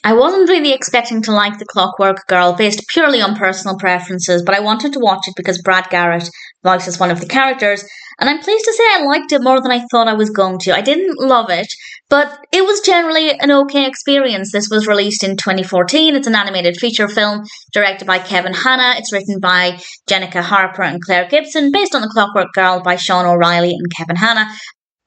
I wasn't really expecting to like The Clockwork Girl based purely on personal preferences, but I wanted to watch it because Brad Garrett voices one of the characters, and I'm pleased to say I liked it more than I thought I was going to. I didn't love it, but it was generally an okay experience. This was released in 2014. It's an animated feature film directed by Kevin Hanna. It's written by Jennica, Harper, and Claire Gibson, based on The Clockwork Girl by Sean O'Reilly and Kevin Hanna.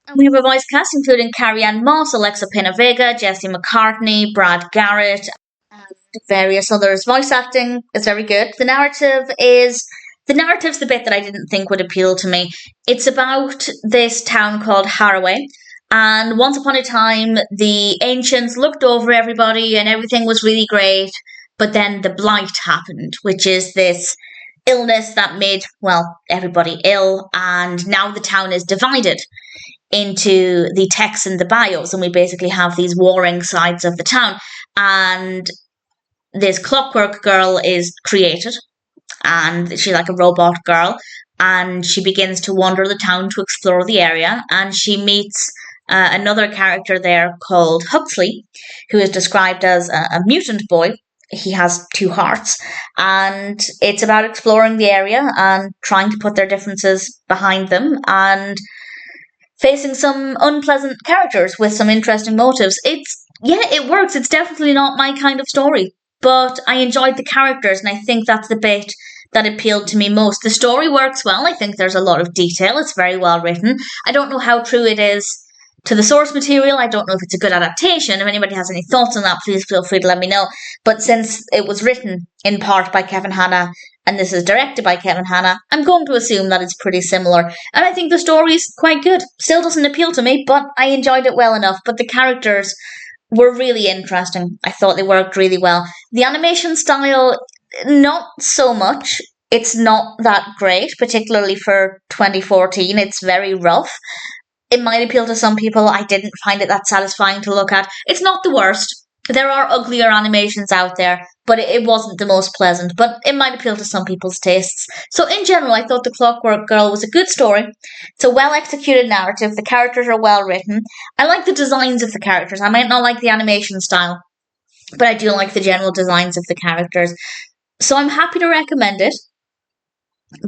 And we have a voice cast including Carrie-Anne Moss, Alexa PenaVega, Jesse McCartney, Brad Garrett, and various others. Voice acting is very good. The narrative's the bit that I didn't think would appeal to me. It's about this town called Haraway, and once upon a time the ancients looked over everybody and everything was really great, but then the blight happened, which is this illness that made, well, everybody ill, and now the town is divided into the techs and the bios, and we basically have these warring sides of the town. And this Clockwork Girl is created, and she's like a robot girl, and she begins to wander the town to explore the area, and she meets another character there called Huxley, who is described as a mutant boy. He has two hearts, and it's about exploring the area and trying to put their differences behind them and facing some unpleasant characters with some interesting motives. It works. It's definitely not my kind of story, but I enjoyed the characters, and I think that's the bit that appealed to me most. The story works well. I think there's a lot of detail. It's very well written. I don't know how true it is to the source material. I don't know if it's a good adaptation. If anybody has any thoughts on that, please feel free to let me know. But since it was written in part by Kevin Hanna, and this is directed by Kevin Hanna, I'm going to assume that it's pretty similar. And I think the story's quite good. Still doesn't appeal to me, but I enjoyed it well enough. But the characters were really interesting. I thought they worked really well. The animation style, not so much. It's not that great, particularly for 2014. It's very rough. It might appeal to some people. I didn't find it that satisfying to look at. It's not the worst. There are uglier animations out there, but it wasn't the most pleasant. But it might appeal to some people's tastes. So in general, I thought The Clockwork Girl was a good story. It's a well-executed narrative. The characters are well written. I like the designs of the characters. I might not like the animation style, but I do like the general designs of the characters. So I'm happy to recommend it.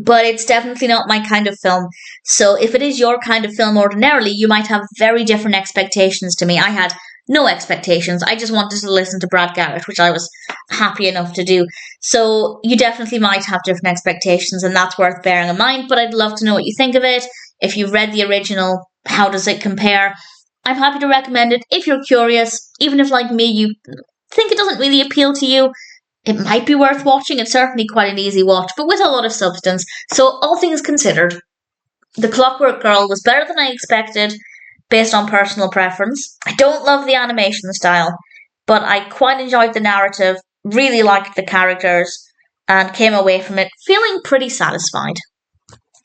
But it's definitely not my kind of film. So if it is your kind of film ordinarily, you might have very different expectations to me. I had no expectations. I just wanted to listen to Brad Garrett, which I was happy enough to do. So you definitely might have different expectations, and that's worth bearing in mind. But I'd love to know what you think of it. If you've read the original, how does it compare? I'm happy to recommend it if you're curious. Even if, like me, you think it doesn't really appeal to you, it might be worth watching. It's certainly quite an easy watch, but with a lot of substance. So all things considered, The Clockwork Girl was better than I expected based on personal preference. I don't love the animation style, but I quite enjoyed the narrative, really liked the characters, and came away from it feeling pretty satisfied.